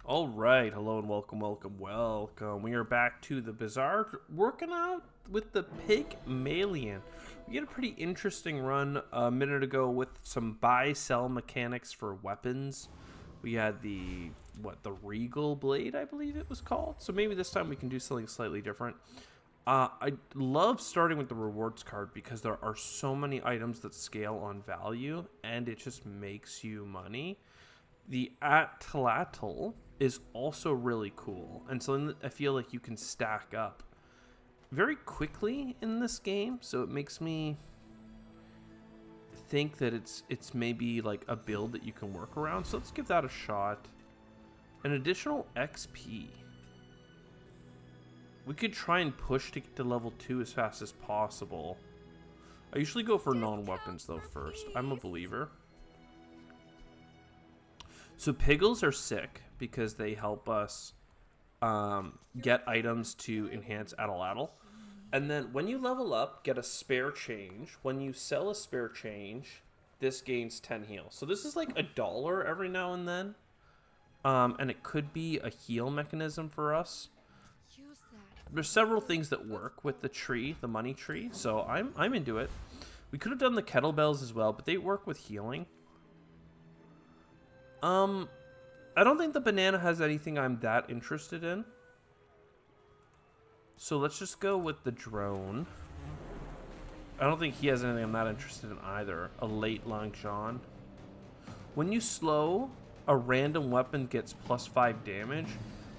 All right, hello and welcome, welcome, welcome. We are back to the Bazaar, working out with the Pygmalion. We had a pretty interesting run a minute ago with some buy-sell mechanics for weapons. We had the Regal Blade, I believe it was called. So maybe this time we can do something slightly different. I love starting with the rewards card because there are so many items that scale on value, and it just makes you money. The atlatl is also really cool, and so I feel like you can stack up very quickly in this game, so it makes me think that it's maybe like a build that you can work around. So let's give that a shot. An additional XP. We could try and push to get to level 2 as fast as possible. I usually go for non-weapons though first. I'm a believer. So Piggles are sick because they help us get items to enhance Atlatl. And then when you level up, get a spare change. When you sell a spare change, this gains 10 heal. So this is like $1 every now and then. And it could be a heal mechanism for us. There's several things that work with the tree, the money tree. So I'm into it. We could have done the kettlebells as well, but they work with healing. I don't think the banana has anything I'm that interested in. So let's just go with the drone. I don't think he has anything I'm that interested in either. A late Long John. When you slow, a random weapon gets +5 damage.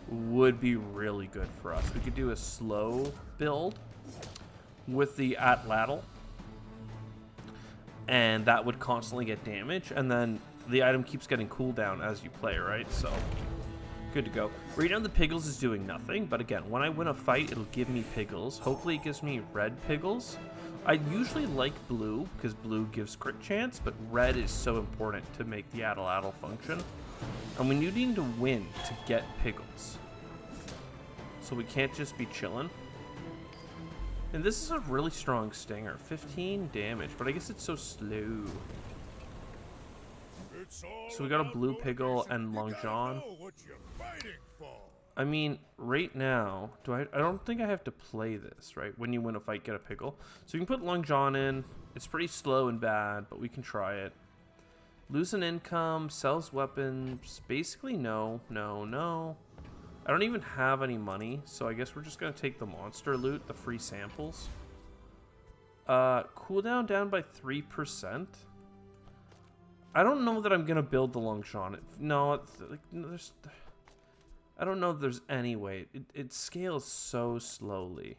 Would be really good for us. We could do a slow build with the Atlatl. And that would constantly get damage. And then the item keeps getting cooldown as you play, right? So, good to go. Right now the Piggles is doing nothing, but again, when I win a fight, it'll give me Piggles. Hopefully it gives me red Piggles. I usually like blue, because blue gives crit chance, but red is so important to make the Atlatl function. And we need to win to get Piggles. So we can't just be chilling. And this is a really strong stinger. 15 damage, but I guess it's so slow. So we got a blue Piggle and Long John. I mean, right now, I don't think I have to play this, right? When you win a fight, get a Piggle. So we can put Long John in. It's pretty slow and bad, but we can try it. Lose an income, sells weapons. Basically, no. I don't even have any money, so I guess we're just going to take the monster loot, the free samples. Cooldown down by 3%. I don't know that I'm going to build the Long John. No, I don't know if there's any way. It scales so slowly.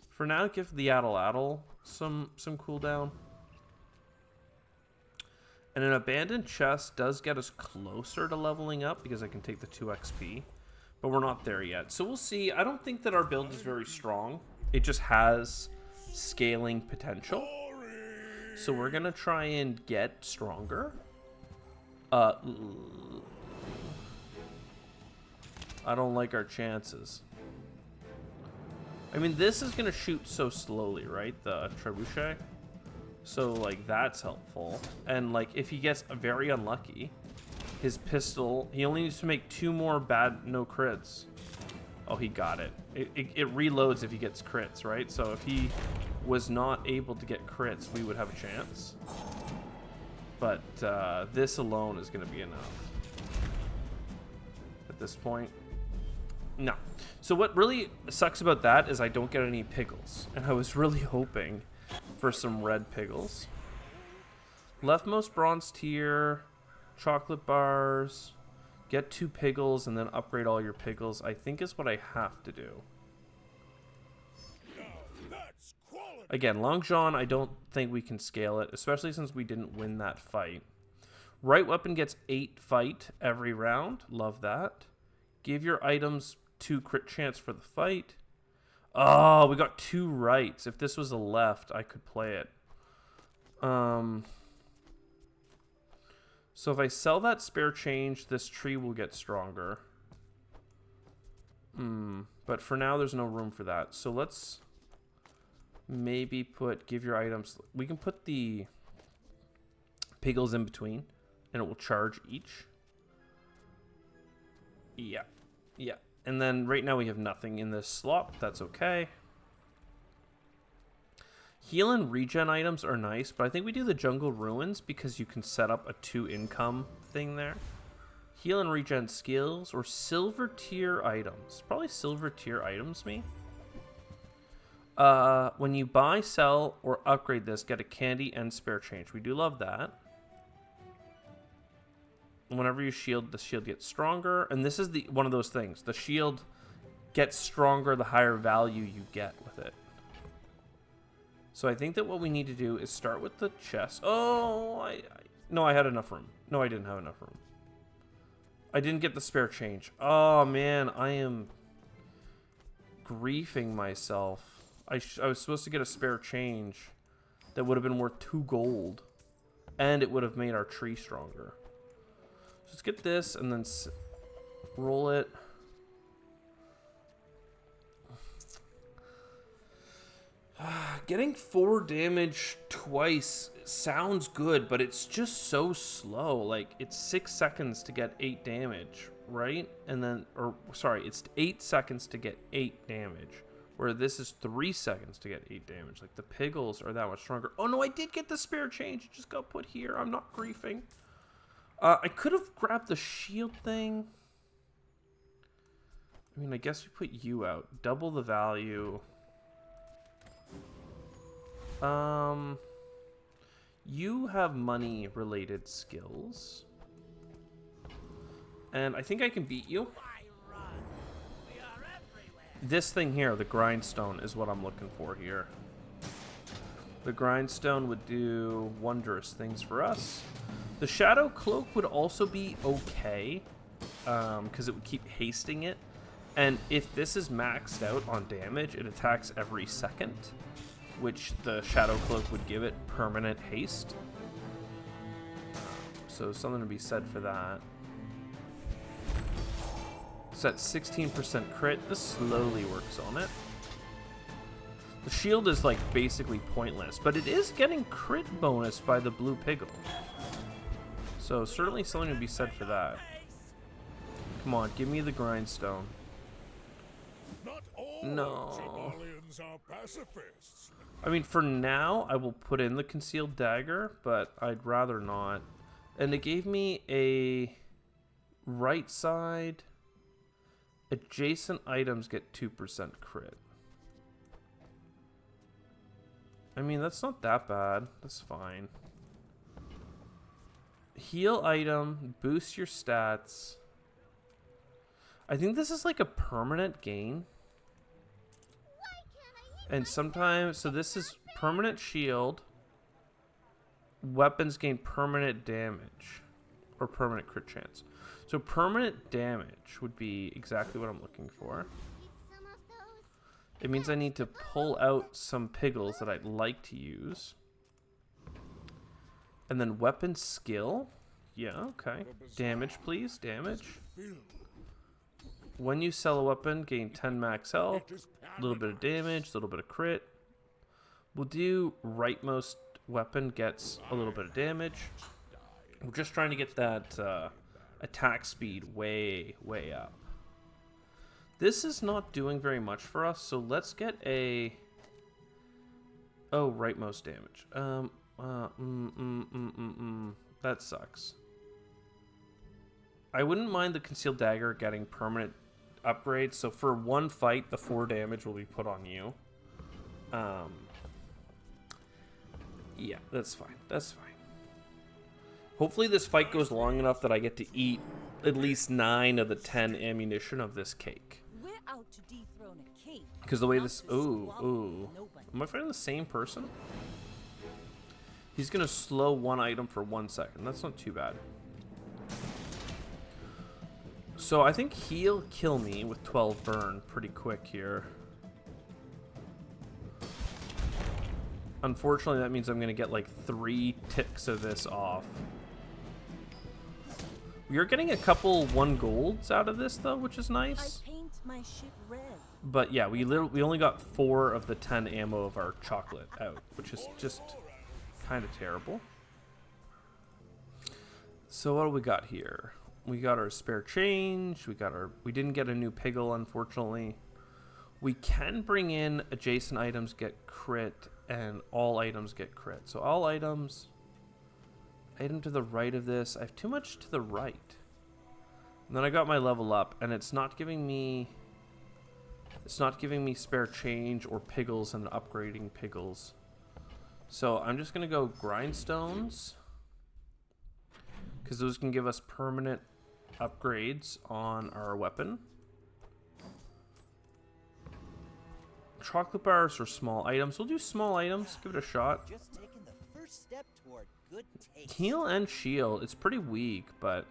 For now, give the Atlatl some cooldown. And an abandoned chest does get us closer to leveling up because I can take the 2 XP. But we're not there yet. So we'll see. I don't think that our build is very strong. It just has scaling potential. So we're going to try and get stronger. I don't like our chances. I mean, this is going to shoot so slowly, right? The trebuchet. So, like, that's helpful. And, like, if he gets very unlucky, his pistol, he only needs to make 2 more no crits. Oh, he got it. It reloads if he gets crits, right? So if he was not able to get crits, we would have a chance. But this alone is going to be enough. At this point. No. So what really sucks about that is I don't get any Piggles. And I was really hoping for some red Piggles. Leftmost bronze tier, chocolate bars, get 2 Piggles and then upgrade all your Piggles, I think is what I have to do. Again, Long John, I don't think we can scale it, especially since we didn't win that fight. Right weapon gets 8 fight every round. Love that. Give your items 2 crit chance for the fight. Oh, we got 2 rights. If this was a left, I could play it. So if I sell that spare change, this tree will get stronger. But for now, there's no room for that. So let's maybe give your items. We can put the Piggles in between, and it will charge each. Yeah. Yeah. And then right now we have nothing in this slot. That's okay. Heal and regen items are nice, but I think we do the Jungle Ruins because you can set up a 2-income thing there. Heal and regen skills or silver tier items. Probably silver tier items, me. When you buy, sell, or upgrade this, get a candy and spare change. We do love that. Whenever you shield, the shield gets stronger. And this is one of those things. The shield gets stronger the higher value you get with it. So I think that what we need to do is start with the chest. Oh, no, I had enough room. No, I didn't have enough room. I didn't get the spare change. Oh, man, I am griefing myself. I was supposed to get a spare change that would have been worth 2 gold. And it would have made our tree stronger. So let's get this and then roll it. Getting 4 damage twice sounds good, but it's just so slow. Like, it's 6 seconds to get 8 damage, right? And then, or sorry, it's 8 seconds to get 8 damage, where this is 3 seconds to get 8 damage. Like, the piggles are that much stronger. Oh no, I did get the spare change. It just got put here. I'm not griefing. I could have grabbed the shield thing. I mean, I guess we put you out. Double the value. You have money-related skills. And I think I can beat you. This thing here, the grindstone, is what I'm looking for here. The grindstone would do wondrous things for us. The shadow cloak would also be okay, because it would keep hasting it. And if this is maxed out on damage, it attacks every second, which the shadow cloak would give it permanent haste. So something to be said for that. It's at 16% crit. This slowly works on it. The shield is like basically pointless, but it is getting crit bonus by the blue piggle. So certainly something to be said for that. Come on, give me the grindstone. No. I mean, for now, I will put in the concealed dagger, but I'd rather not. And it gave me a right side. Adjacent items get 2% crit. I mean, that's not that bad. That's fine. Heal item, boost your stats. I think this is like a permanent gain. And sometimes, so this is permanent shield. Weapons gain permanent damage. Or permanent crit chance. So permanent damage would be exactly what I'm looking for. It means I need to pull out some piggles that I'd like to use. And then weapon skill. Yeah, okay. Damage, please. Damage. When you sell a weapon, gain 10 max health. A little bit of damage, a little bit of crit. We'll do rightmost weapon gets a little bit of damage. We're just trying to get that attack speed way, way up. This is not doing very much for us, so let's get a... Oh, rightmost damage. That sucks. I wouldn't mind the concealed dagger getting permanent upgrades, so for one fight, the 4 damage will be put on you. Yeah, that's fine. That's fine. Hopefully this fight goes long enough that I get to eat at least 9 of the 10 ammunition of this cake. We're out to dethrone a king. Because the way this... Ooh. Am I fighting the same person? He's going to slow one item for 1 second. That's not too bad. So I think he'll kill me with 12 burn pretty quick here. Unfortunately, that means I'm going to get like 3 ticks of this off. We are getting a couple 1 golds out of this though, which is nice. I paint my ship red. But yeah, we only got 4 of the 10 ammo of our chocolate out, which is just kind of terrible. So what do we got here? We got our spare change. We didn't get a new Piggle, unfortunately. We can bring in adjacent items get crit, and all items get crit. So all items, item to the right of this. I have too much to the right. And then I got my level up, and it's not giving me spare change or Piggles and upgrading Piggles. So I'm just gonna go grindstones, because those can give us permanent upgrades on our weapon. Chocolate bars or small items. We'll do small items. Give it a shot. Just taking the first step toward good taste. Heal and shield. It's pretty weak, but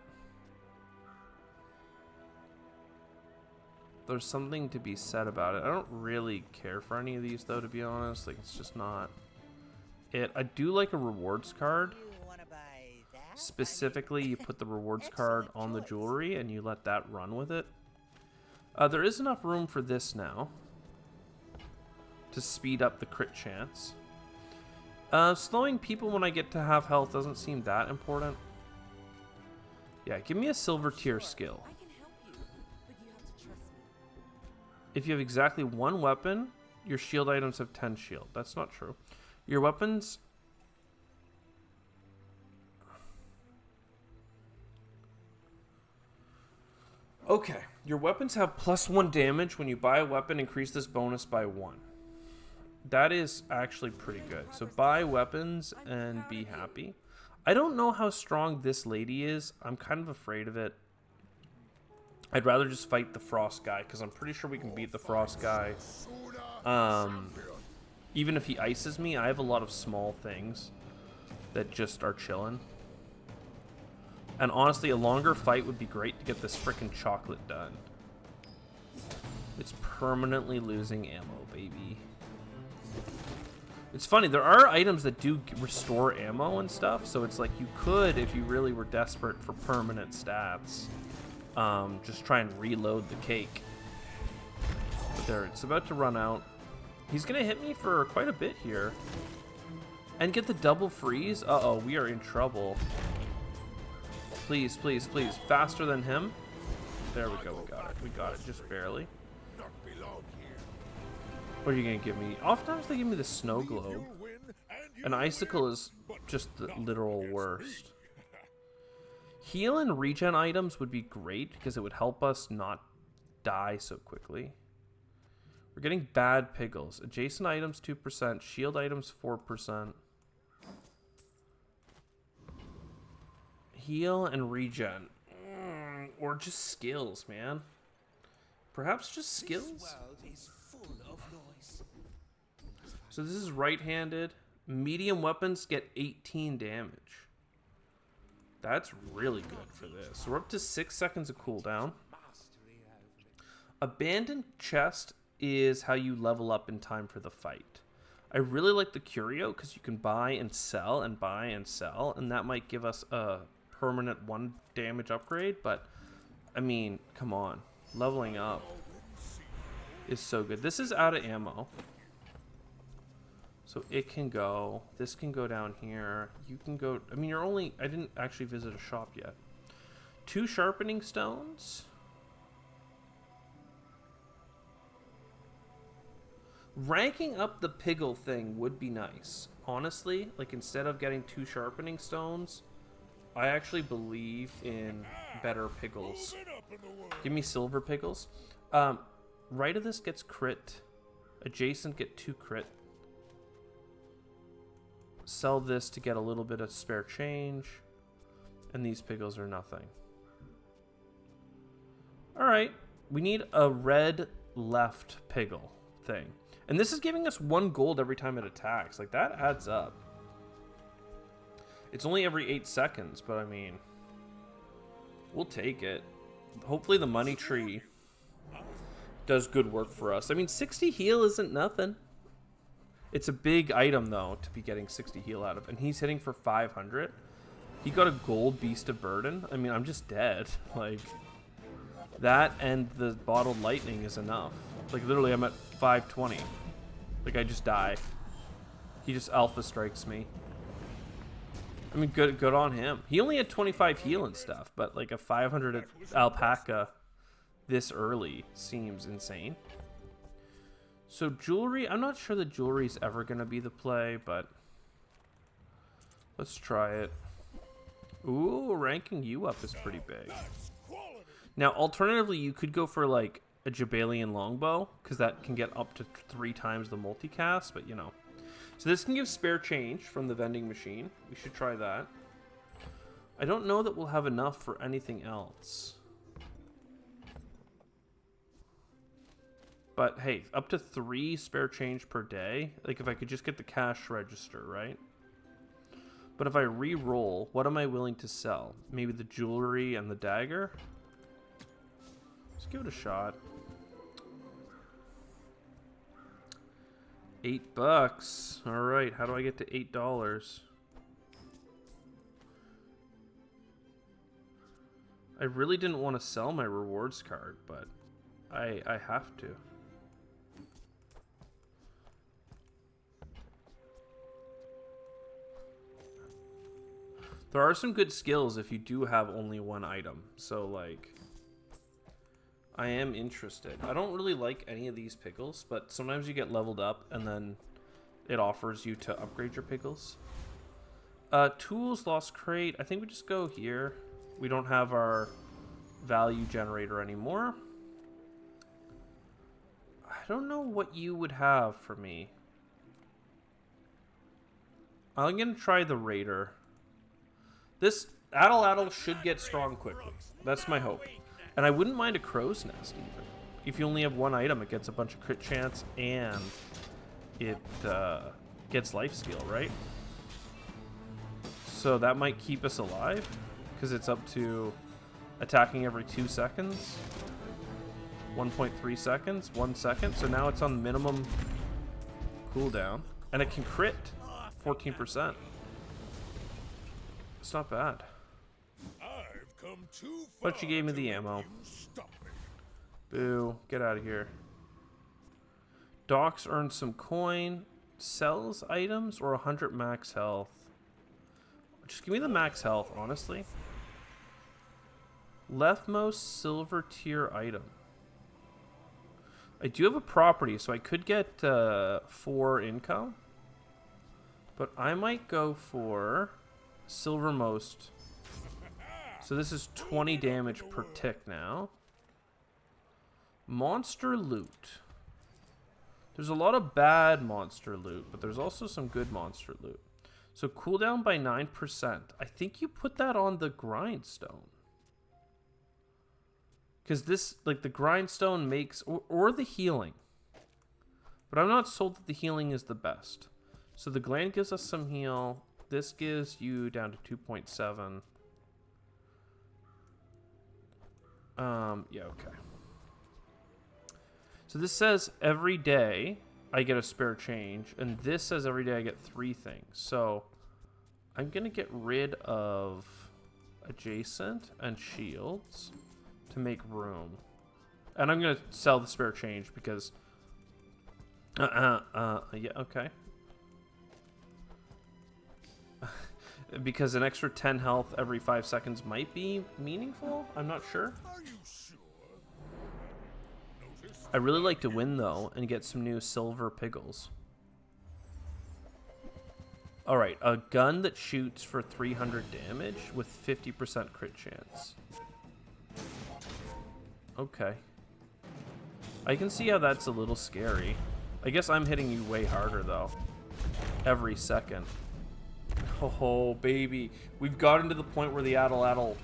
there's something to be said about it. I don't really care for any of these, though, to be honest. Like, it's just not it. I do like a rewards card. You wanna buy that? Specifically, you put the rewards card on the jewelry and you let that run with it. There is enough room for this now to speed up the crit chance. Slowing people when I get to half health doesn't seem that important. Yeah, give me a silver tier skill. I can help you, but you have to trust me. If you have exactly one weapon, your shield items have 10 shield. That's not true. Your weapons... Okay, your weapons have +1 damage. When you buy a weapon, increase this bonus by 1. That is actually pretty good. So buy weapons and be happy. I don't know how strong this lady is. I'm kind of afraid of it. I'd rather just fight the frost guy, because I'm pretty sure we can beat the frost guy. Even if he ices me, I have a lot of small things that just are chilling. And honestly, a longer fight would be great to get this frickin' chocolate done. It's permanently losing ammo, baby. It's funny, there are items that do restore ammo and stuff, so it's like you could, if you really were desperate for permanent stats, just try and reload the cake. But there, it's about to run out. He's gonna hit me for quite a bit here. And get the double freeze? Uh-oh, we are in trouble. Please, please, please. Faster than him. There we go, we got it. We got it, just barely. What are you gonna give me? Oftentimes they give me the snow globe. An icicle is just the literal worst. Heal and regen items would be great because it would help us not die so quickly. We're getting bad Piggles. Adjacent items 2%, shield items 4%. Heal and regen. Or just skills, man. Perhaps just skills? So this is right-handed. Medium weapons get 18 damage. That's really good for this. So we're up to 6 seconds of cooldown. Abandoned chest is how you level up in time for the fight. I really like the curio because you can buy and sell and buy and sell, and that might give us a permanent 1 damage upgrade, but I mean, come on. Leveling up is so good. This is out of ammo. So it can go. This can go down here. You can go. I mean, I didn't actually visit a shop yet. 2 sharpening stones. Ranking up the Piggle thing would be nice. Honestly, like instead of getting 2 sharpening stones, I actually believe in better Piggles. Give me silver Piggles. Right of this gets crit. Adjacent get 2 crit. Sell this to get a little bit of spare change. And these Piggles are nothing. Alright. We need a red left Piggle thing. And this is giving us 1 gold every time it attacks. Like, that adds up. It's only every 8 seconds, but I mean, we'll take it. Hopefully the money tree does good work for us. I mean, 60 heal isn't nothing. It's a big item, though, to be getting 60 heal out of. And he's hitting for 500. He got a gold Beast of Burden. I mean, I'm just dead. Like, that and the bottled lightning is enough. Like, literally, I'm at 520. Like, I just die. He just alpha strikes me. I mean, good on him. He only had 25 heal and stuff, but like a 500 alpaca this early seems insane. So jewelry, I'm not sure that jewelry's ever going to be the play, but let's try it. Ooh, ranking you up is pretty big. Now, alternatively, you could go for like a Jabalian longbow, because that can get up to 3 times the multicast, but you know. So this can give spare change from the vending machine. We should try that. I don't know that we'll have enough for anything else. But hey, up to 3 spare change per day. Like if I could just get the cash register, right? But if I re-roll, what am I willing to sell? Maybe the jewelry and the dagger? Let's give it a shot. $8. All right, how do I get to $8? I really didn't want to sell my rewards card, but I have to. There are some good skills if you do have only one item. So like, I am interested. I don't really like any of these pickles, but sometimes you get leveled up and then it offers you to upgrade your pickles. Tools, lost crate. I think we just go here. We don't have our value generator anymore. I don't know what you would have for me. I'm going to try the Raider. This Addle should get strong quickly. That's my hope. And I wouldn't mind a crow's nest even. If you only have one item, it gets a bunch of crit chance and it gets life steal, right? So that might keep us alive because it's up to attacking every 2 seconds. 1.3 seconds, 1 second. So now it's on minimum cooldown. And it can crit 14%. It's not bad. But you gave me the ammo. Boo. Get out of here. Docs earns some coin. Sells items or 100 max health. Just give me the max health, honestly. Leftmost silver tier item. I do have a property, so I could get 4 income. But I might go for silvermost. So this is 20 damage per tick now. Monster loot. There's a lot of bad monster loot, but there's also some good monster loot. So cooldown by 9%. I think you put that on the grindstone. Because this, like the grindstone makes, or the healing. But I'm not sold that the healing is the best. So the gland gives us some heal. This gives you down to 2.7. Yeah, okay. So this says every day I get a spare change, and this says every day I get 3 things. So I'm gonna get rid of adjacent and shields to make room. And I'm gonna sell the spare change because yeah, okay. Because an extra 10 health every 5 seconds might be meaningful. I'm not sure. I really like to win though and get some new silver piggles. Alright, a gun that shoots for 300 damage with 50% crit chance. Okay. I can see how that's a little scary. I guess I'm hitting you way harder though. Every second. Oh, baby. We've gotten to the point where the Addle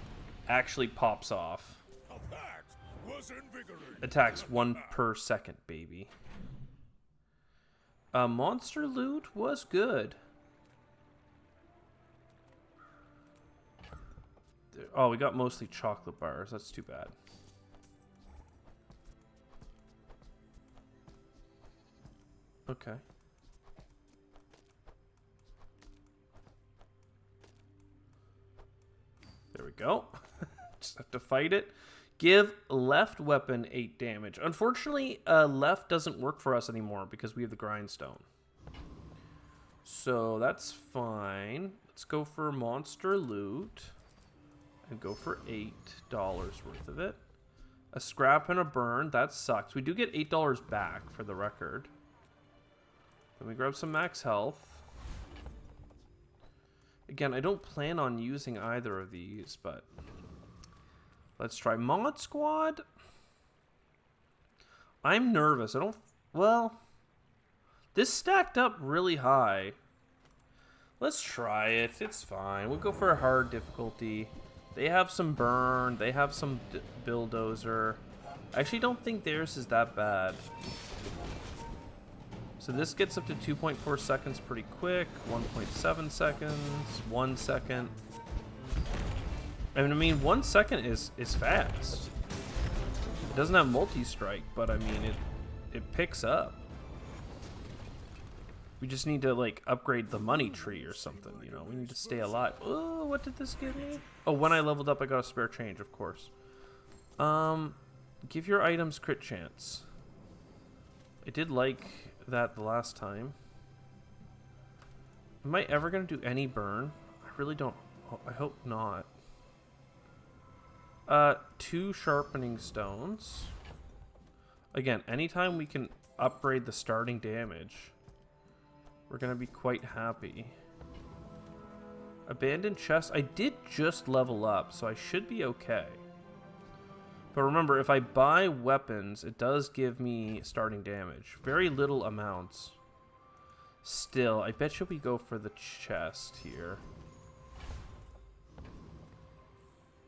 actually pops off. Attacks 1 per second, baby. Monster loot was good. Oh, we got mostly chocolate bars. That's too bad. Okay. There we go. Just have to fight it. Give left weapon 8 damage. Unfortunately, left doesn't work for us anymore because we have the grindstone. So that's fine. Let's go for monster loot. And go for $8 worth of it. A scrap and a burn. That sucks. We do get $8 back for the record. Then we grab some max health. Again, I don't plan on using either of these, but let's try Mod Squad. I'm nervous. Well, this stacked up really high. Let's try it. It's fine. We'll go for a hard difficulty. They have some burn. They have some bulldozer. I actually don't think theirs is that bad. So this gets up to 2.4 seconds pretty quick. 1.7 seconds. 1 second. I mean, 1 second is fast. It doesn't have multi-strike, but I mean, it picks up. We just need to, like, upgrade the money tree or something, you know? We need to stay alive. Oh, what did this give me? Oh, when I leveled up, I got a spare change, of course. Give your items crit chance. I did like that the last time. Am I ever going to do any burn? I really don't. I hope not. 2 sharpening stones. Again, anytime we can upgrade the starting damage, we're going to be quite happy. Abandoned chest. I did just level up, so I should be okay. But remember, if I buy weapons, it does give me starting damage. Very little amounts. Still, I bet you we go for the chest here.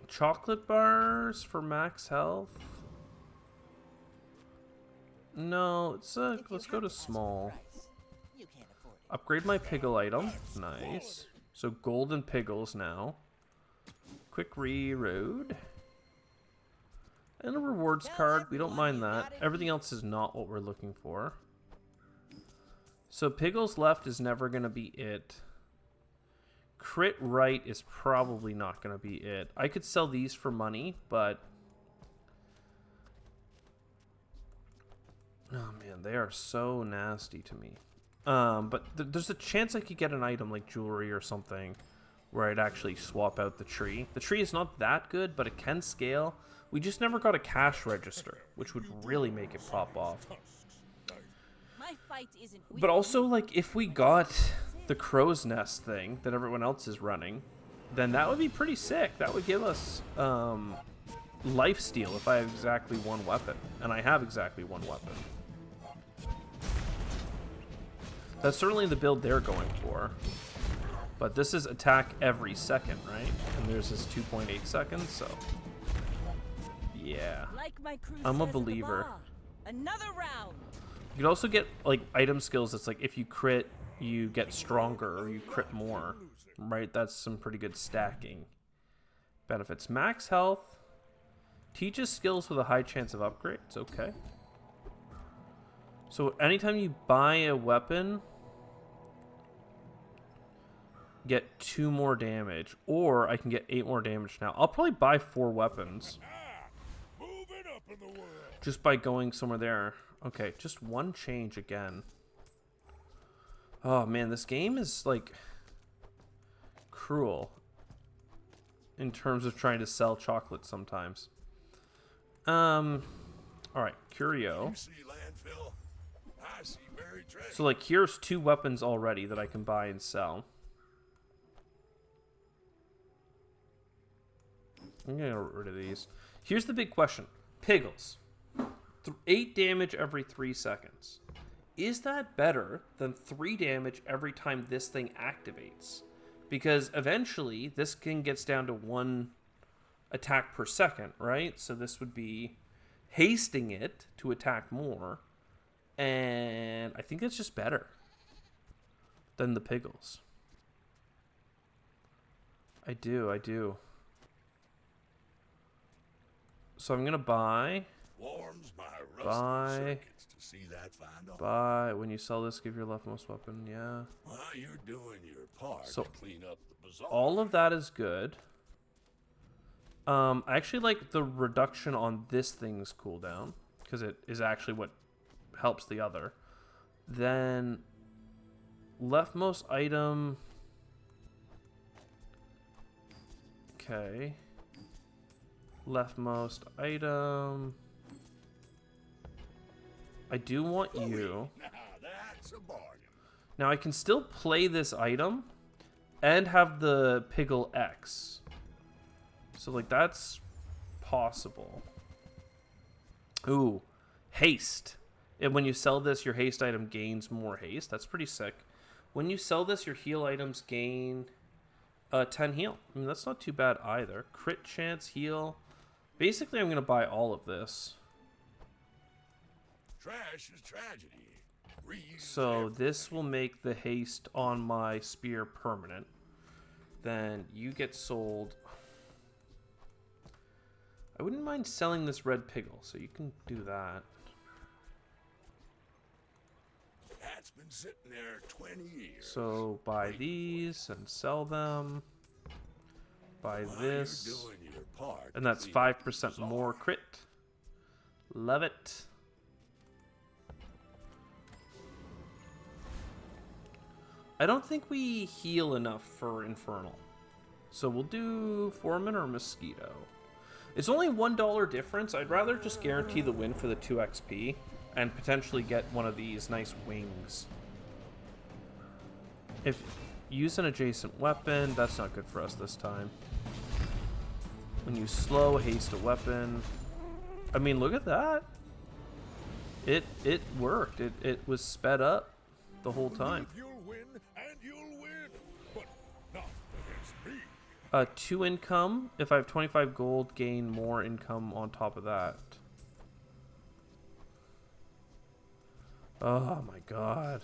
Chocolate bars for max health. No, let's go to small. Upgrade my Piggle item. Nice. So golden Piggles now. Quick reroad. And a rewards card. We don't mind that. Everything else is not what we're looking for. So Piggles left is never going to be it. Crit right is probably not going to be it. I could sell these for money, but... oh man, they are so nasty to me. But there's a chance I could get an item like jewelry or something where I'd actually swap out the tree. The tree is not that good, but it can scale. We just never got a cash register, which would really make it pop off. My fight isn't But also, like, if we got the crow's nest thing that everyone else is running, then that would be pretty sick. That would give us life steal if I have exactly one weapon. And I have exactly one weapon. That's certainly the build they're going for. But this is attack every second, right? And there's this 2.8 seconds, so... yeah. like my crew I'm a says at the believer. bar. Another round. You could also get, like, item skills that's like, if you crit, you get stronger, or you crit more. Right? That's some pretty good stacking benefits. Max health. Teaches skills with a high chance of upgrades. Okay. So anytime you buy a weapon... get 2 more damage, or I can get 8 more damage now. I'll probably buy 4 weapons just by going somewhere there. Okay, just 1 change again. Oh man, this game is like cruel in terms of trying to sell chocolate sometimes. All right, curio. So like here's 2 weapons already that I can buy and sell. I'm gonna get rid of these. Here's the big question. Piggles. 8 damage every 3 seconds. Is that better than 3 damage every time this thing activates? Because eventually, this thing gets down to 1 attack per second, right? So this would be hasting it to attack more. And I think it's just better than the Piggles. I do. So I'm gonna buy. Buy. When you sell this, give your leftmost weapon. Yeah. Well, you're doing your part So to clean up the bazaar. all of that is good. I actually like the reduction on this thing's cooldown because it is actually what helps the other. Then leftmost item. Okay. Leftmost item. I do want you. Now that's a bargain. Now I can still play this item and have the Piggle X. So like that's possible. Ooh, haste. And when you sell this, your haste item gains more haste. That's pretty sick. When you sell this, your heal items gain 10 heal. I mean, that's not too bad either. Crit chance, heal. Basically, I'm going to buy all of this. Trash is tragedy. Reuse So everything. this will make the haste on my spear permanent. Then you get sold. I wouldn't mind selling this red piggle, so you can do that. That's been sitting there 20 years. So buy these and sell them. Buy While this. you're doing your part, And that's clean 5% the more bazaar. crit. Love it. I don't think we heal enough for Infernal. So we'll do Foreman or Mosquito. It's only $1 difference. I'd rather just guarantee the win for the 2 XP and potentially get one of these nice wings. If use an adjacent weapon, that's not good for us this time. When you slow haste a weapon, I mean, look at that. It worked. It was sped up the whole time. Believe you'll win, and you'll win, but not against me. 2 income. If I have 25 gold, gain more income on top of that. Oh my god.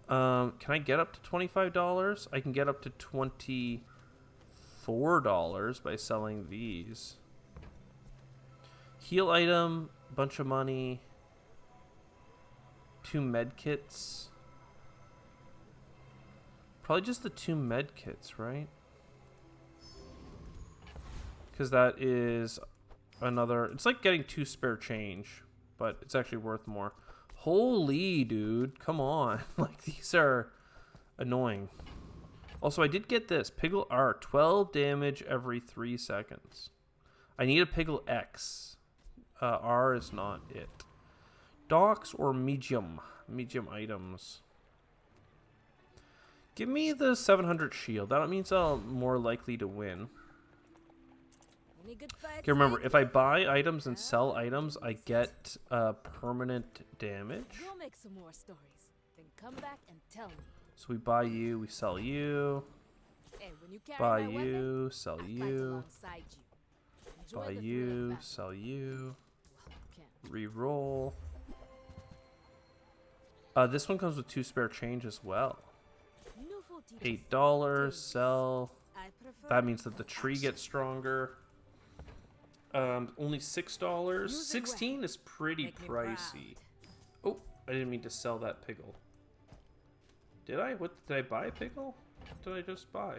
Can I get up to $25? I can get up to $24 by selling these. Heal item, bunch of money. 2 med kits. Probably just the 2 med kits, right? Because that is another... It's like getting 2 spare change, but it's actually worth more. Holy, dude. Come on. Like, these are annoying. Also, I did get this. Piggle R. 12 damage every 3 seconds. I need a Piggle X. R is not it. Docks or medium? Medium items. Give me the 700 shield. That means I'm more likely to win. Any good fights? Okay, remember, if I buy items and sell items, I get permanent damage. We'll make some more stories. Then come back and tell me. So we buy you, we sell you. And when you carry Buy my weapon, you, sell I fight you. alongside you. Enjoy Buy the thrill of you, battle sell you. while you can. Reroll. This one comes with 2 spare change as well. Nouveau teaches $8, sell. I prefer That means that the tree gets stronger. Only $6. Use it 16 is pretty Make me pricey. Oh, I didn't mean to sell that piggle. Did I? What did I buy? A piggle? What did I just buy?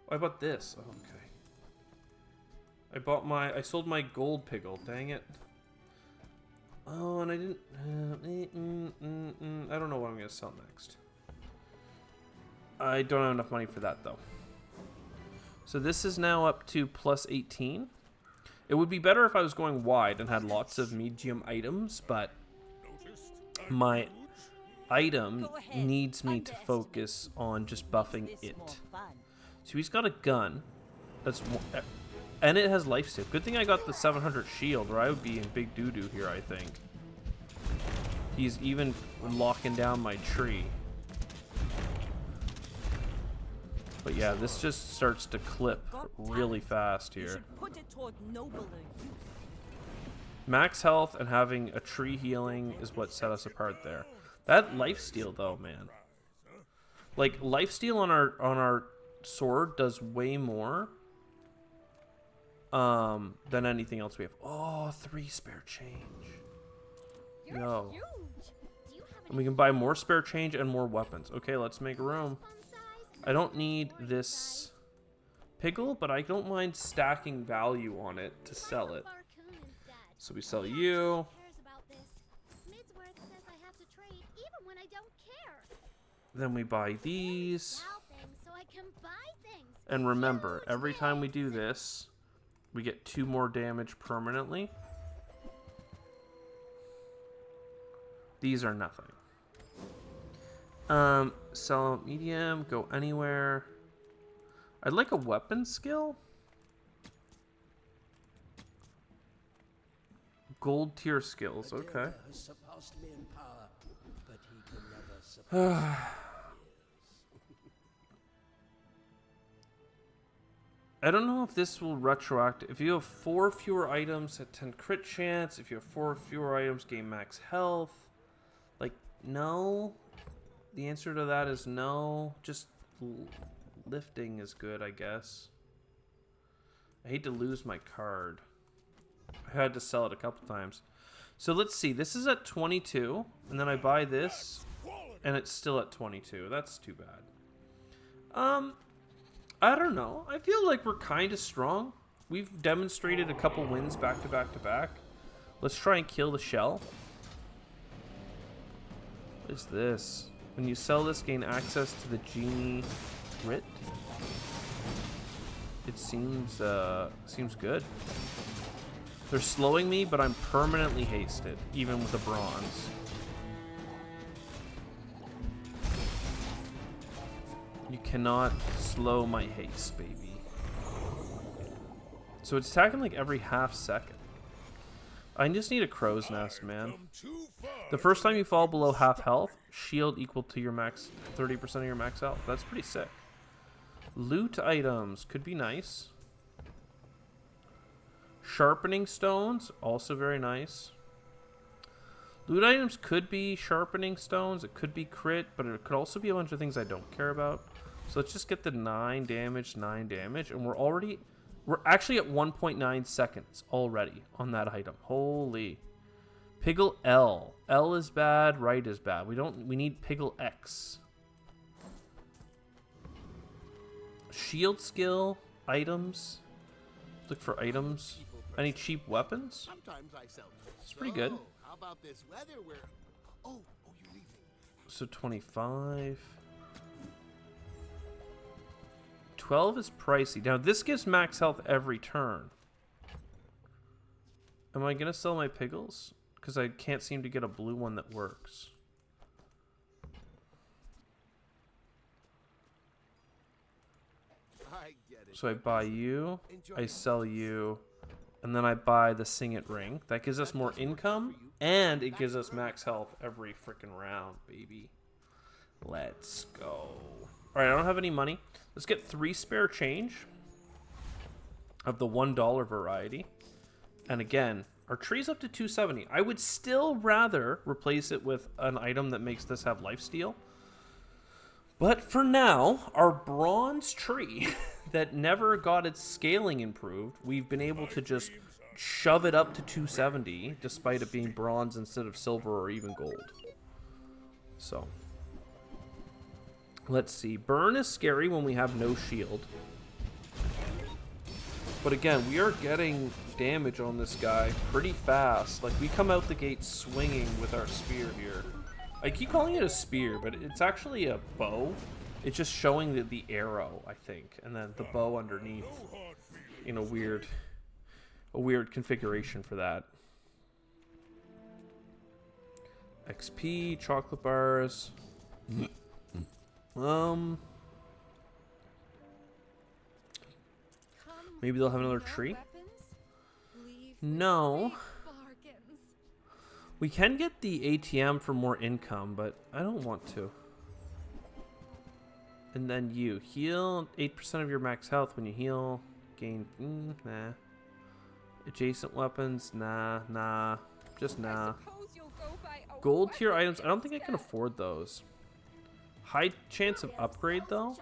Oh, I bought this. Oh, okay. I sold my gold piggle. Dang it. Oh, and I didn't. I don't know what I'm gonna sell next. I don't have enough money for that though. So this is now up to plus 18. It would be better if I was going wide and had lots of medium items, but Noticed? my item Go ahead, needs me to underestimate. focus on just buffing This it. more fun. So he's got a gun. And it has lifesteal. Good thing I got the 700 shield, or I would be in big doo-doo here, I think. He's even locking down my tree. But yeah, this just starts to clip really fast You here. should put it toward nobler use. Max health and having a tree healing is what set us apart there. That lifesteal though, man. Like lifesteal on our sword does way more than anything else we have. Oh, 3 spare change. Yo. And we can buy more spare change and more weapons. Okay, let's make room. I don't need this piggle, but I don't mind stacking value on it to sell it. So we sell you. Then we buy these. I can buy things. And remember, every time we do this, we get 2 more damage permanently. These are nothing. Sell medium, go anywhere. I'd like a weapon skill. Gold tier skills, okay. I don't know if this will retroact. If you have 4 fewer items at 10 crit chance, if you have 4 fewer items, gain max health. Like, no. The answer to that is no. Just lifting is good, I guess. I hate to lose my card. I had to sell it a couple times. So let's see. This is at 22, and then I buy this, and it's still at 22. That's too bad. I don't know. I feel like we're kind of strong. We've demonstrated a couple wins back to back to back. Let's try and kill the shell. What is this? When you sell this, gain access to the genie writ. It seems good. They're slowing me, but I'm permanently hasted, even with the bronze. You cannot slow my haste, baby. So it's attacking like every half second. I just need a crow's nest, man. The first time you fall below half health, shield equal to your max, 30% of your max health. That's pretty sick. Loot items could be nice. Sharpening stones, also very nice. Loot items could be sharpening stones, it could be crit, but it could also be a bunch of things I don't care about. So let's just get the 9 damage, and we're actually at 1.9 seconds already on that item. Holy. Piggle L. L is bad, right is bad. We need Piggle X. Shield skill, items. Look for items. Any cheap weapons? Sometimes I sell. It's pretty good. How about this weather where you're leaving. So 25. 12 is pricey. Now this gives max health every turn. Am I gonna sell my piggles? Because I can't seem to get a blue one that works. I get it. So I buy you, I sell you, and then I buy the Sing It ring. That gives us more income, and it gives us max health every freaking round, baby. Let's go. Alright, I don't have any money. Let's get 3 spare change of the $1 variety. And again, our tree's up to 270. I would still rather replace it with an item that makes this have lifesteal. But for now, our bronze tree that never got its scaling improved, we've been able to just shove it up to 270 despite it being bronze instead of silver or even gold. So, let's see. Burn is scary when we have no shield. But again, we are getting damage on this guy pretty fast. Like, we come out the gate swinging with our spear here. I keep calling it a spear, but it's actually a bow. It's just showing the arrow, I think, and then the bow underneath in a weird configuration for that. XP, chocolate bars. Maybe they'll have another tree. No. We can get the ATM for more income, but I don't want to. And then you heal 8% of your max health when you heal. Gain, nah. Adjacent weapons, nah. Just nah. Gold tier items, I don't think I can afford those. High chance of upgrade though.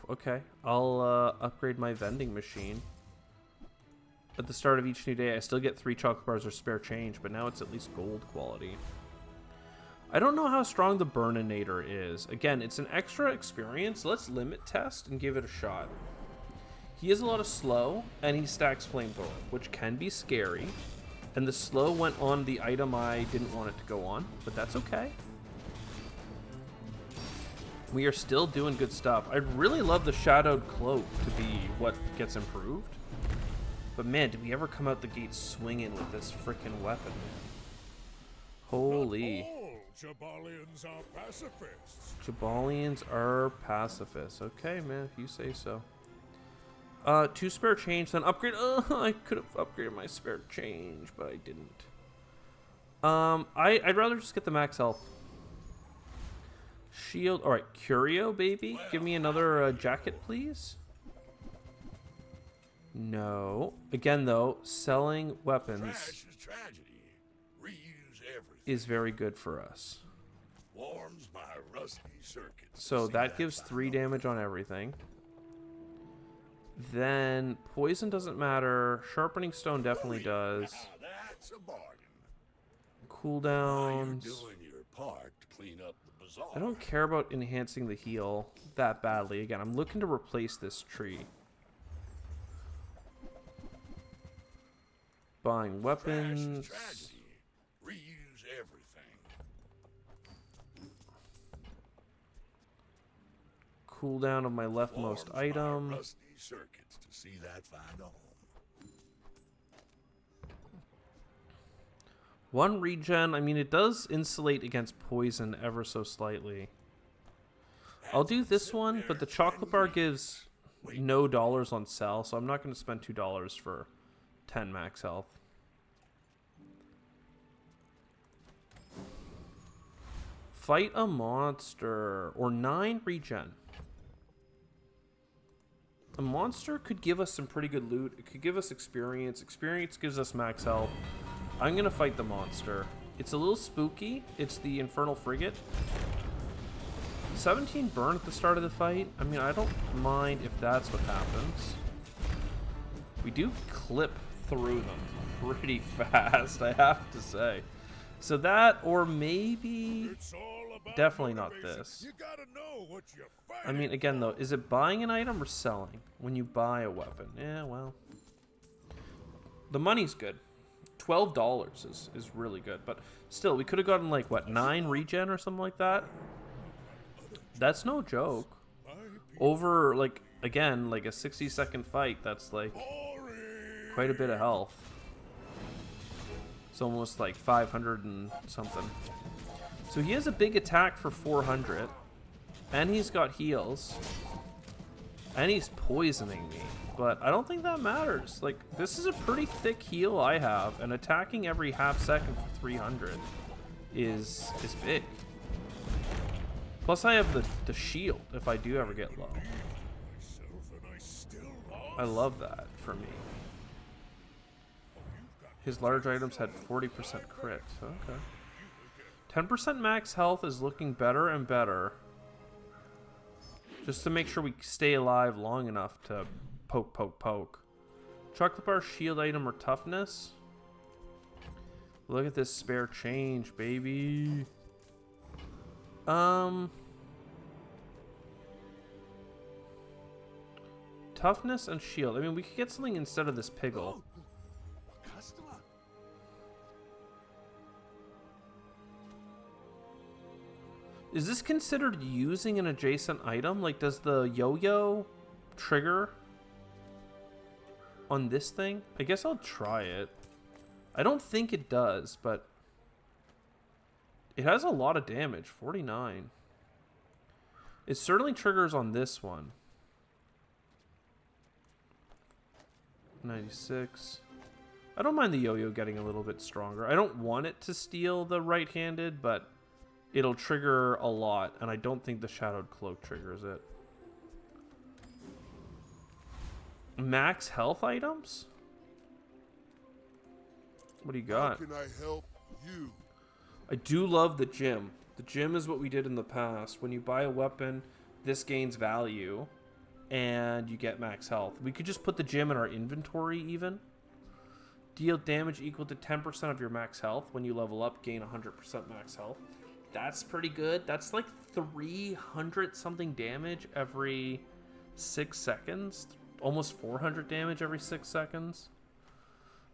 Okay, I'll upgrade my vending machine. At the start of each new day, I still get 3 chocolate bars or spare change, but now it's at least gold quality. I don't know how strong the Burninator is. Again, it's an extra experience. Let's limit test and give it a shot. He has a lot of slow, and he stacks flamethrower, which can be scary. And the slow went on the item I didn't want it to go on, but that's okay. We are still doing good stuff. I'd really love the Shadowed Cloak to be what gets improved. But man, did we ever come out the gate swinging with this freaking weapon, man. Holy. All Jabalians are pacifists. Jabalians are pacifists. Okay, man, if you say so. 2 spare change, then upgrade. I could have upgraded my spare change, but I didn't. I'd rather just get the max health. Shield. All right, Curio, baby. Give me another jacket, please. No. Again, though, selling weapons Trash is tragedy. Reuse everything. is very good for us. Warms my rusty circuits. So See that gives 3 final? damage on everything. Then poison doesn't matter. Sharpening stone definitely does. Now that's a bargain. While you're Cooldowns. doing your part to clean up the bazaar. I don't care about enhancing the heal that badly. Again, I'm looking to replace this tree. Buying Trash is weapons. tragedy. Reuse everything. Cooldown of my leftmost Warms my item. rusty circuits to see that find home. 1 regen. I mean, it does insulate against poison ever so slightly. I'll do this one, but the chocolate bar gives no dollars on sell, so I'm not going to spend $2 for 10 max health. Fight a monster, or 9 regen. A monster could give us some pretty good loot. It could give us experience. Experience gives us max health. I'm going to fight the monster. It's a little spooky. It's the Infernal Frigate. 17 burn at the start of the fight. I mean, I don't mind if that's what happens. We do clip through them pretty fast, I have to say. So that, or maybe... It's all about Definitely not motivation. this. You gotta know what you're fighting. I mean, again, though, is it buying an item or selling when you buy a weapon? Yeah, well. The money's good. $12 is really good. But still, we could have gotten, like, what, 9 regen or something like that? That's no joke. Over, like, again, like a 60-second fight, that's, like, quite a bit of health. It's almost like 500 and something. So he has a big attack for 400. And he's got heals. And he's poisoning me. But I don't think that matters. Like, this is a pretty thick heal I have. And attacking every half second for 300 is big. Plus I have the shield if I do ever get low. I love that for me. His large items had 40% crit. Okay. 10% max health is looking better and better. Just to make sure we stay alive long enough to poke, poke, poke. Chocolate bar, shield item, or toughness. Look at this spare change, baby. Toughness and shield. I mean, we could get something instead of this piggle. A customer. Is this considered using an adjacent item? Like, does the yo-yo trigger on this thing? I guess I'll try it. I don't think it does, but it has a lot of damage. 49. It certainly triggers on this one. 96. I don't mind the yo-yo getting a little bit stronger. I don't want it to steal the right-handed, but it'll trigger a lot, and I don't think the Shadowed Cloak triggers it. Max health items? What do you How got? can I help you? I do love the gym. The gym is what we did in the past. When you buy a weapon, this gains value, and you get max health. We could just put the gym in our inventory even. Deal damage equal to 10% of your max health. When you level up, gain 100% max health. That's pretty good. That's like 300 something damage every 6 seconds. Almost 400 damage every 6 seconds.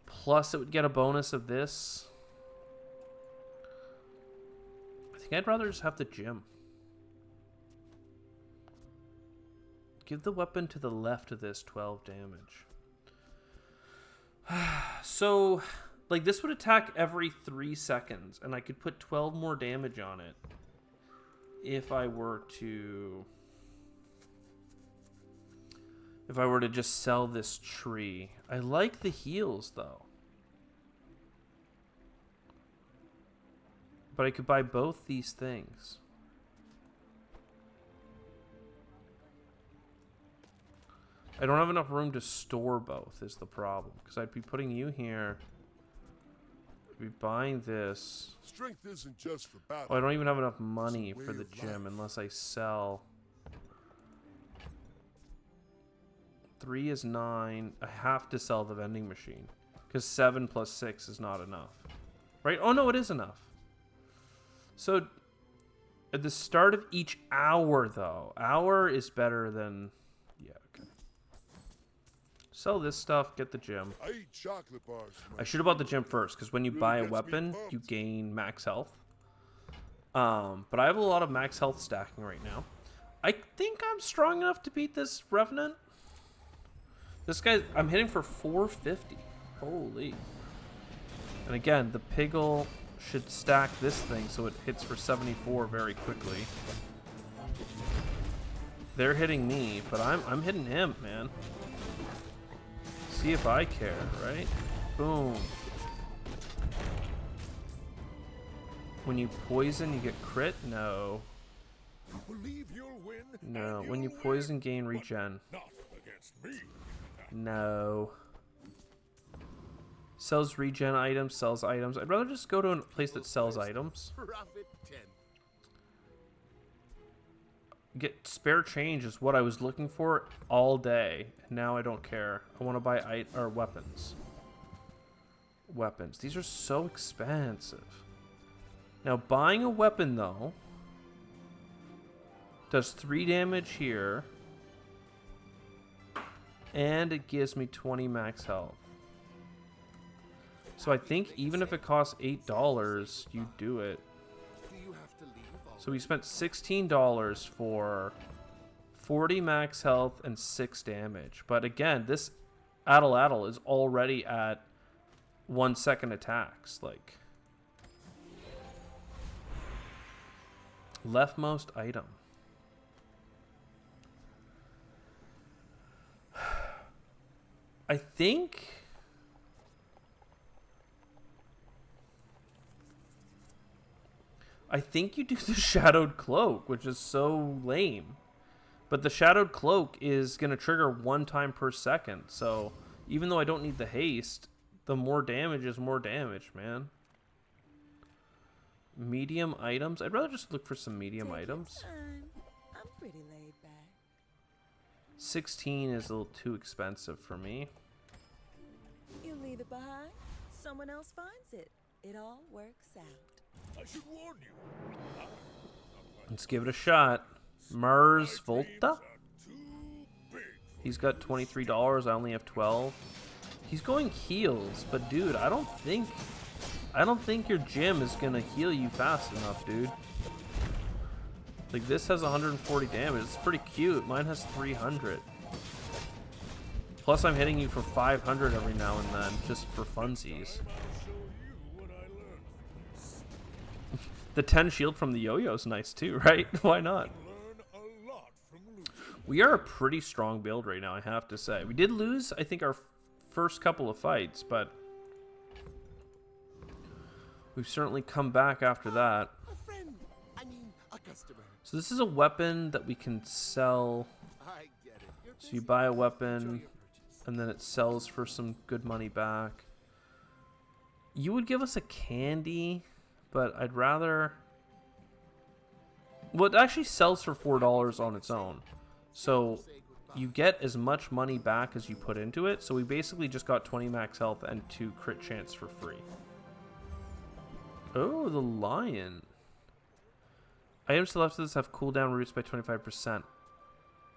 Plus it would get a bonus of this. I think I'd rather just have the gym. Give the weapon to the left of this 12 damage. So, like, this would attack every 3 seconds, and I could put 12 more damage on it if I were to... If I were to just sell this tree. I like the heals, though. But I could buy both these things. I don't have enough room to store both is the problem. Because I'd be putting you here. I'd be buying this. Strength isn't just for battle. Oh, I don't even have enough money It's a for way the of gym life. unless I sell. 3 is 9. I have to sell the vending machine. Because 7 plus 6 is not enough. Right? Oh, no, it is enough. So, at the start of each hour, though. Hour is better than... Yeah, okay. Sell this stuff, get the gym. I eat chocolate bars. I should have bought the gym first, because when you Really buy a gets me weapon, pumped. you gain max health. But I have a lot of max health stacking right now. I think I'm strong enough to beat this Revenant. This guy, I'm hitting for 450. Holy. And again, the Piggle should stack this thing so it hits for 74 very quickly. They're hitting me, but I'm hitting him, man. See if I care, right? Boom. When you poison, you get crit? No. Believe you'll win. No. and When you you'll poison, win, gain but regen. Not against me. No. Sells regen items, sells items. I'd rather just go to a place that sells items. Profit 10. Get spare change is what I was looking for all day. And now I don't care. I want to buy weapons. Weapons. These are so expensive. Now, buying a weapon, though, does 3 damage here. And it gives me 20 max health. So I think even if it costs $8, you do it. Do you have to leave? So we spent $16 for 40 max health and 6 damage. But again, this Addle is already at 1 second attacks. Like, leftmost item. I think you do the Shadowed Cloak, which is so lame. But the Shadowed Cloak is going to trigger 1 time per second. So even though I don't need the haste, the more damage is more damage, man. Medium items. I'd rather just look for some medium Take your items. time. I'm pretty laid back. 16 is a little too expensive for me. You leave it behind, someone else finds it. It all works out. I should warn you. Let's give it a shot. Mars My dreams Volta? are too big. He's got $23. I only have 12. He's going heals, but dude, I don't think your gym is gonna heal you fast enough, dude. Like, this has 140 damage. It's pretty cute. Mine has 300. Plus, I'm hitting you for 500 every now and then, just for funsies. I'll show you what I learned from this. The 10 shield from the yo-yo's nice too, right? Why not? Learn a lot from losing. We are a pretty strong build right now, I have to say. We did lose, I think, our first couple of fights, but we've certainly come back after that. A friend. I mean, a customer. So this is a weapon that we can sell. I get it. You're So you busy. buy a Enjoy weapon, your purchase. and then it sells for some good money back. You would give us a candy, but I'd rather... Well, it actually sells for $4 on its own. So Say goodbye. you get as much money back as you put into it. So we basically just got 20 max health and 2 crit chance for free. Oh, the lion. Items to the left of this have cooldown reduced by 25%.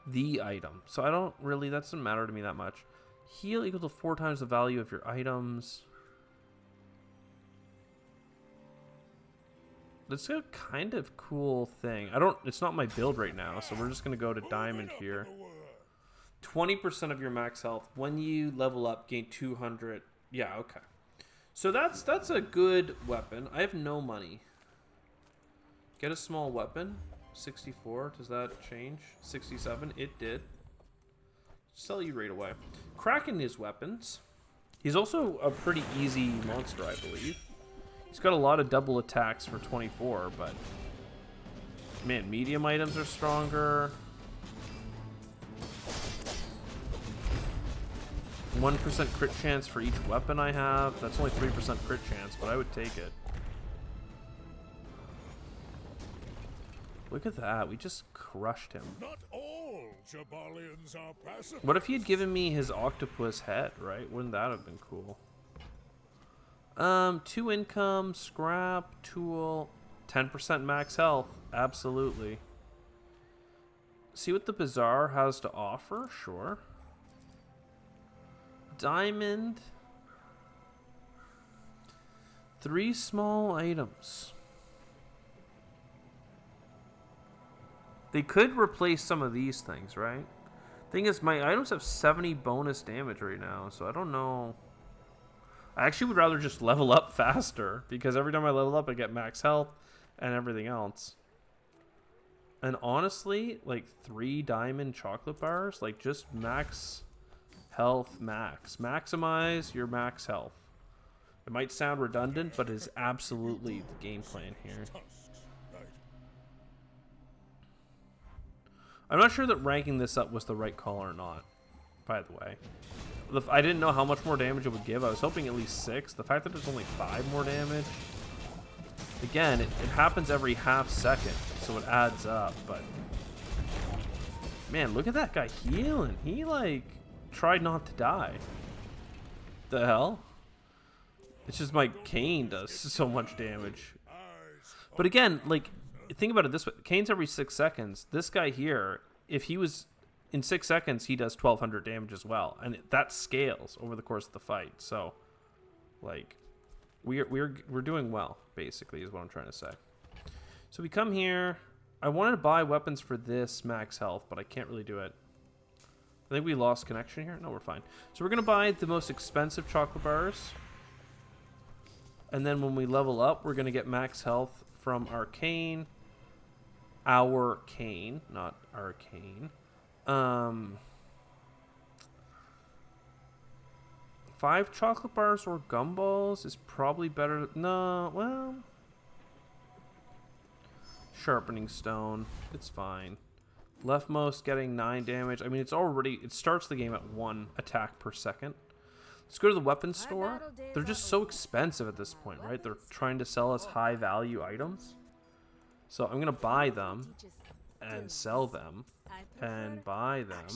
The item. So I don't really, that doesn't matter to me that much. Heal equal to 4 times the value of your items. That's a kind of cool thing. It's not my build right now, so we're just going to go to diamond here. 20% of your max health. When you level up, gain 200. Yeah, okay. So that's a good weapon. I have no money. Get a small weapon. 64. Does that change? 67. It did. Sell you right away. Cracking his weapons. He's also a pretty easy monster, I believe. He's got a lot of double attacks for 24, but... Man, medium items are stronger. 1% crit chance for each weapon I have. That's only 3% crit chance, but I would take it. Look at that. We just crushed him. Not all Jabalians are pacifists. What if he had given me his octopus head, right? Wouldn't that have been cool? 2 income, scrap, tool, 10% max health. Absolutely. See what the Bazaar has to offer? Sure. Diamond. 3 small items. They could replace some of these things, right? Thing is, my items have 70 bonus damage right now, so I don't know. I actually would rather just level up faster, because every time I level up, I get max health and everything else. And honestly, like 3 diamond chocolate bars, like just max health max. Maximize your max health. It might sound redundant, but it is absolutely the game plan here. I'm not sure that ranking this up was the right call or not, by the way. I didn't know how much more damage it would give. I was hoping at least 6. The fact that there's only 5 more damage. Again, it happens every half second, so it adds up, but... Man, look at that guy healing. He, like, tried not to die. The hell? It's just my cane does so much damage. But again, like... Think about it this way. Kane's every 6 seconds. This guy here, if he was in 6 seconds, he does 1,200 damage as well. And that scales over the course of the fight. So, like, we're doing well, basically, is what I'm trying to say. So we come here. I wanted to buy weapons for this max health, but I can't really do it. I think we lost connection here. No, we're fine. So we're going to buy the most expensive chocolate bars. And then when we level up, we're going to get max health from Arcane. Our cane, not arcane. 5 chocolate bars or gumballs is probably better. No, well, sharpening stone. It's fine. Leftmost getting 9 damage. I mean, it starts the game at 1 attack per second. Let's go to the weapons store. They're just so expensive at this point, right? They're trying to sell us high value items. So I'm going to buy them and sell them and buy them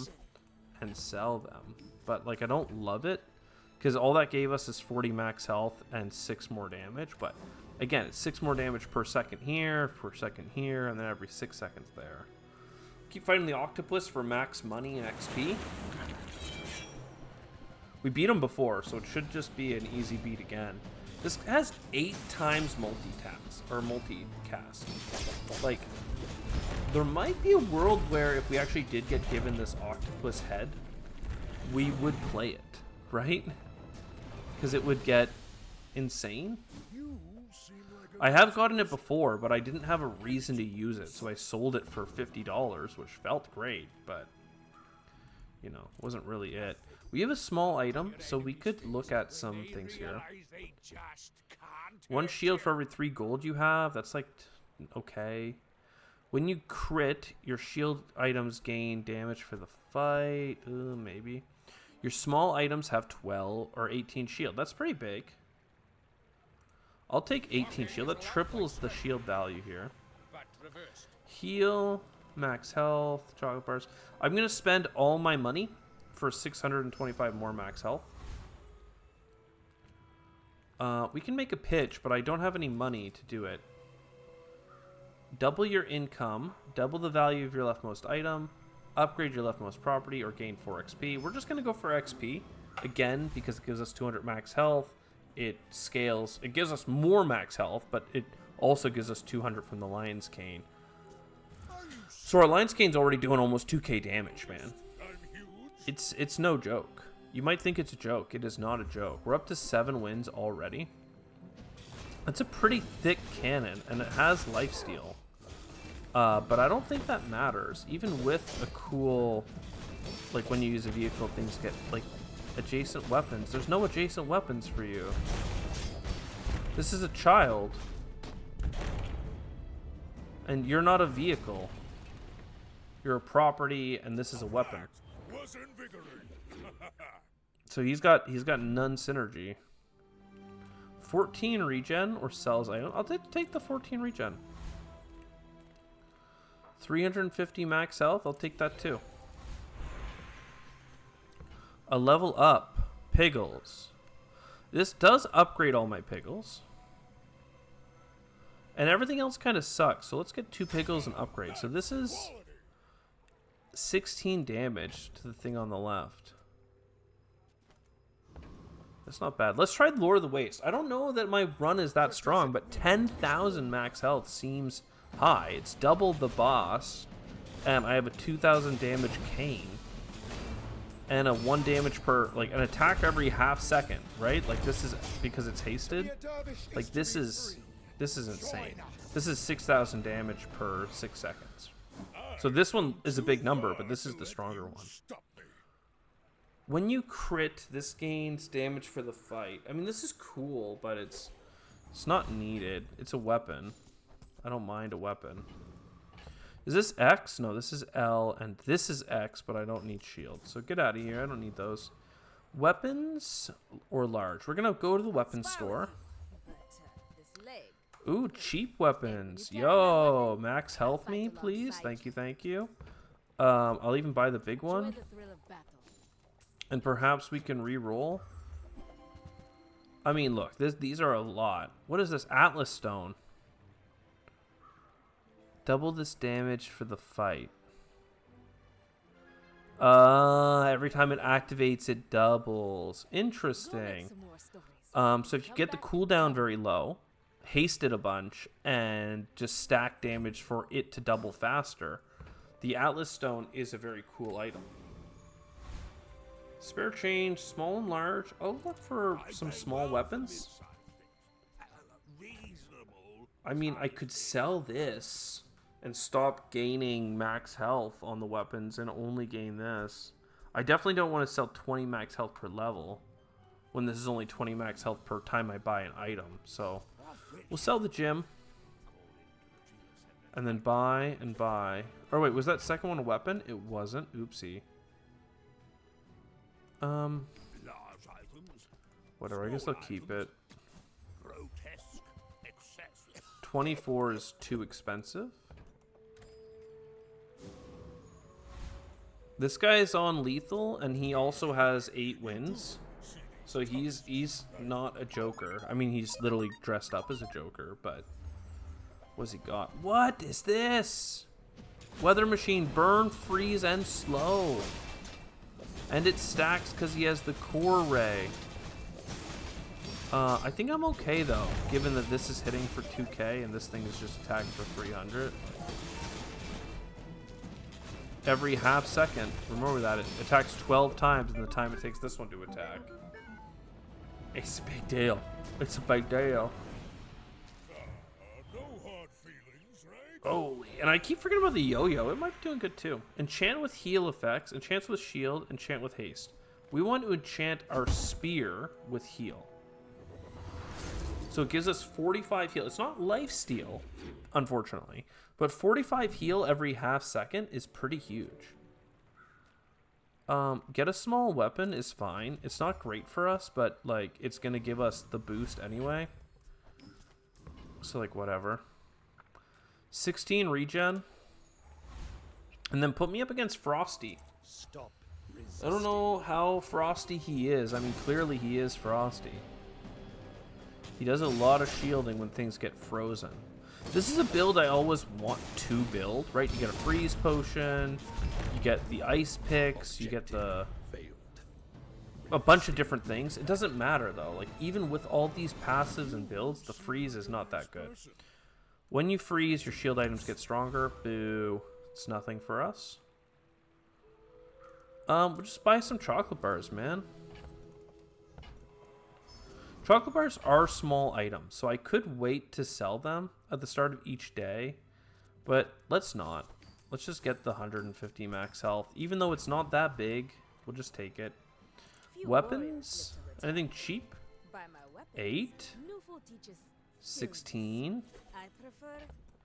and sell them. But, like, I don't love it because all that gave us is 40 max health and 6 more damage. But, again, it's 6 more damage per second here, and then every 6 seconds there. Keep fighting the octopus for max money and XP. We beat him before, so it should just be an easy beat again. This has 8 times multi-task, or multi-cast. Like, there might be a world where if we actually did get given this octopus head, we would play it, right? Because it would get insane. I have gotten it before, but I didn't have a reason to use it, so I sold it for $50, which felt great, but, you know, wasn't really it. We have a small item, so we could look at some things here. 1 shield for every 3 gold you have. That's like, okay. When you crit, your shield items gain damage for the fight. Maybe. Your small items have 12 or 18 shield. That's pretty big. I'll take 18 shield. That triples the shield value here. Heal, max health, chocolate bars. I'm going to spend all my money for 625 more max health. We can make a pitch, but I don't have any money to do it. Double your income, double the value of your leftmost item, upgrade your leftmost property, or gain 4 XP. We're just going to go for XP, again, because it gives us 200 max health. It scales. It gives us more max health, but it also gives us 200 from the Lion's Cane. So our Lion's Cane's already doing almost 2k damage, man. It's no joke. You might think it's a joke. It is not a joke. We're up to 7 wins already. It's a pretty thick cannon, and it has lifesteal. But I don't think that matters. Even with a cool, like when you use a vehicle, things get like adjacent weapons. There's no adjacent weapons for you. This is a child. And you're not a vehicle. You're a property, and this is a weapon. Was invigorating. So he's got none synergy. 14 regen or sells item. I'll take the 14 regen. 350 max health. I'll take that too. A level up. Piggles. This does upgrade all my piggles. And everything else kind of sucks. So let's get 2 piggles and upgrade. So this is 16 damage to the thing on the left. That's not bad. Let's try Lord of the Waste. I don't know that my run is that strong, but 10,000 max health seems high. It's double the boss, and I have a 2,000 damage cane, and a 1 damage per, like an attack every half second, right? Like this is because it's hasted. Like this is insane. This is 6,000 damage per 6 seconds. So this one is a big number, but this is the stronger one. When you crit, this gains damage for the fight. I mean, this is cool, but it's not needed. It's a weapon. I don't mind a weapon. Is this X? No, this is L, and this is X, but I don't need shield. So get out of here. I don't need those. Weapons or large? We're going to go to the weapons store. Ooh, cheap weapons. Yo, max health me, please. Thank you, thank you. I'll even buy the big one. And perhaps we can re-roll. I mean, look, these are a lot. What is this? Atlas Stone. Double this damage for the fight. Every time it activates, it doubles. Interesting. So if you get the cooldown very low, haste it a bunch, and just stack damage for it to double faster, the Atlas Stone is a very cool item. Spare change, small and large. I'll look for some small weapons. I mean, I could sell this and stop gaining max health on the weapons and only gain this. I definitely don't want to sell 20 max health per level when this is only 20 max health per time I buy an item. So we'll sell the gym and then buy and buy. Oh wait, was that second one a weapon? It wasn't. Oopsie. Whatever, I guess I'll keep it. 24 is too expensive. This guy is on lethal, and he also has 8 wins. So he's not a joker. I mean, he's literally dressed up as a joker, but what's he got? What is this? Weather machine, burn, freeze, and slow. And it stacks because he has the core ray. I think I'm okay though, given that this is hitting for 2k and this thing is just attacking for 300. Every half second, remember that, it attacks 12 times in the time it takes this one to attack. It's a big deal. It's a big deal. No hard feelings, right? Oh, and I keep forgetting about the yo-yo. It might be doing good too. Enchant with heal effects, enchant with shield, enchant with haste. We want to enchant our spear with heal. So it gives us 45 heal. It's not lifesteal, unfortunately, but 45 heal every half second is pretty huge. Get a small weapon is fine. It's not great for us, but like it's gonna give us the boost anyway. So like whatever. 16 regen. And then put me up against Frosty. Stop. I don't know how frosty he is. I mean, clearly he is frosty. He does a lot of shielding when things get frozen. This is a build I always want to build, right? You get a freeze potion, you get the ice picks, you get a bunch of different things. It doesn't matter though. Like even with all these passives and builds, the freeze is not that good. When you freeze, your shield items get stronger. Boo. It's nothing for us. We'll just buy some chocolate bars, man. Chocolate bars are small items, so I could wait to sell them at the start of each day, but let's not. Let's just get the 150 max health. Even though it's not that big, we'll just take it. Few Weapons? warriors live to Anything cheap? By my weapons, 8? Newful teaches 16? I prefer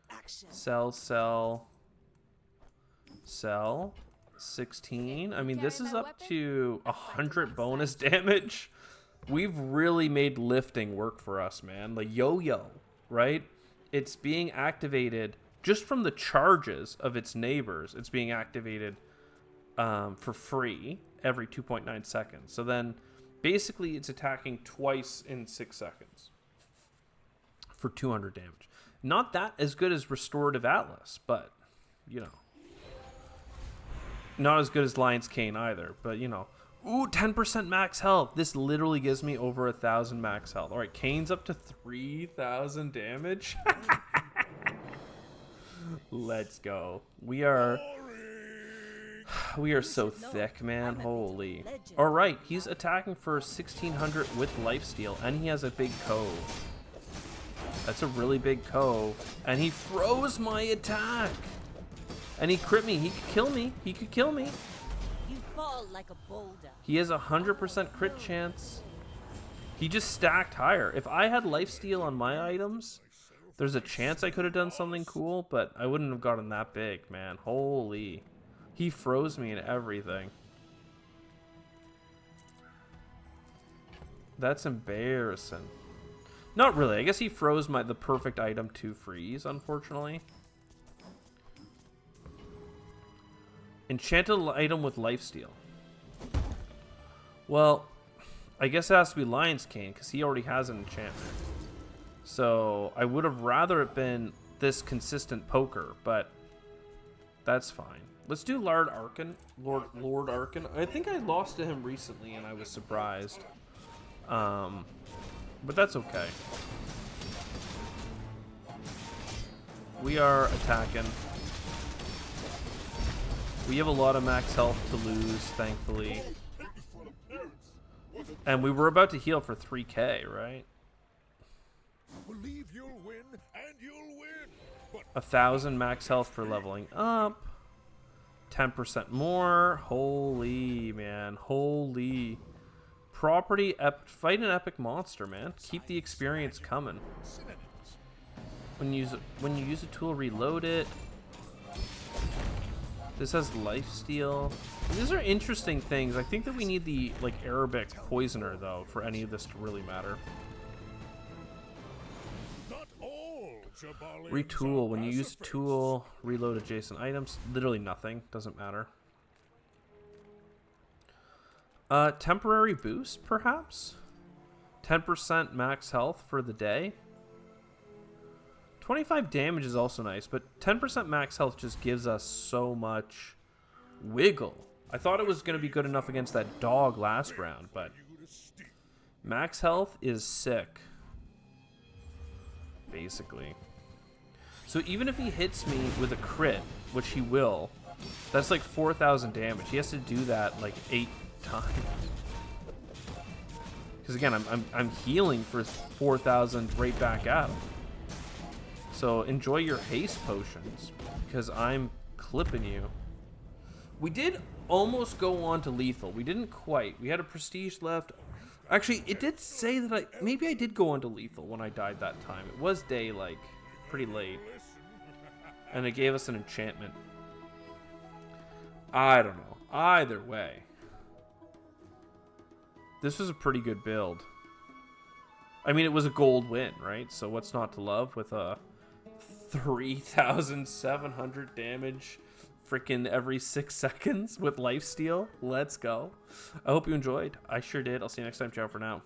action. Sell, sell, sell. 16. I mean, this is up to 100 bonus damage. We've really made lifting work for us, man. The yo-yo, right? It's being activated just from the charges of its neighbors. It's being activated for free every 2.9 seconds. So then basically it's attacking twice in 6 seconds for 200 damage. Not that as good as Restorative Atlas, but, you know. Not as good as Lion's Cane either, but, you know. Ooh, 10% max health. This literally gives me over 1,000 max health. All right, Cane's up to 3,000 damage. Let's go. We are so thick, man. Holy. All right, he's attacking for 1,600 with lifesteal, and he has a big cove. That's a really big cove, and he froze my attack. And he crit me. He could kill me. He could kill me. You fall like a boulder. He has a 100% crit chance. He just stacked higher. If I had lifesteal on my items, there's a chance I could have done something cool, but I wouldn't have gotten that big, man. Holy. He froze me and everything. That's embarrassing. Not really. I guess he froze the perfect item to freeze, unfortunately. Enchanted item with lifesteal. Well, I guess it has to be Lion's Cane because he already has an enchantment. So I would have rather it been this consistent poker, but that's fine. Let's do Lord Arkin. Lord Arkin. I think I lost to him recently and I was surprised. But that's okay. We are attacking. We have a lot of max health to lose, thankfully. And we were about to heal for 3k, right? Believe you'll win, and you'll win. But 1,000 max health for leveling up. 10% more. Holy, man. Holy. Property, fight an epic monster, man. Keep the experience coming. When you use a tool, reload it. This has lifesteal. These are interesting things. I think that we need the Arabic poisoner though for any of this to really matter. not all Jabalians Retool. are When you use a pacifists. tool, reload adjacent items. Literally nothing. Doesn't matter. Temporary boost, perhaps? 10% max health for the day. 25 damage is also nice, but 10% max health just gives us so much wiggle. I thought it was going to be good enough against that dog last round, but max health is sick. Basically. So even if he hits me with a crit, which he will, that's like 4,000 damage. He has to do that like 8 times. Because again, I'm healing for 4,000 right back at him. So enjoy your haste potions, because I'm clipping you. We did almost go on to lethal. We didn't quite. We had a prestige left. Actually, it did say that maybe I did go on to lethal when I died that time. It was day, pretty late. And it gave us an enchantment. I don't know. Either way. This was a pretty good build. I mean, it was a gold win, right? So what's not to love with a 3,700 damage freaking every 6 seconds with lifesteal? Let's go. I hope you enjoyed. I sure did. I'll see you next time. Ciao for now.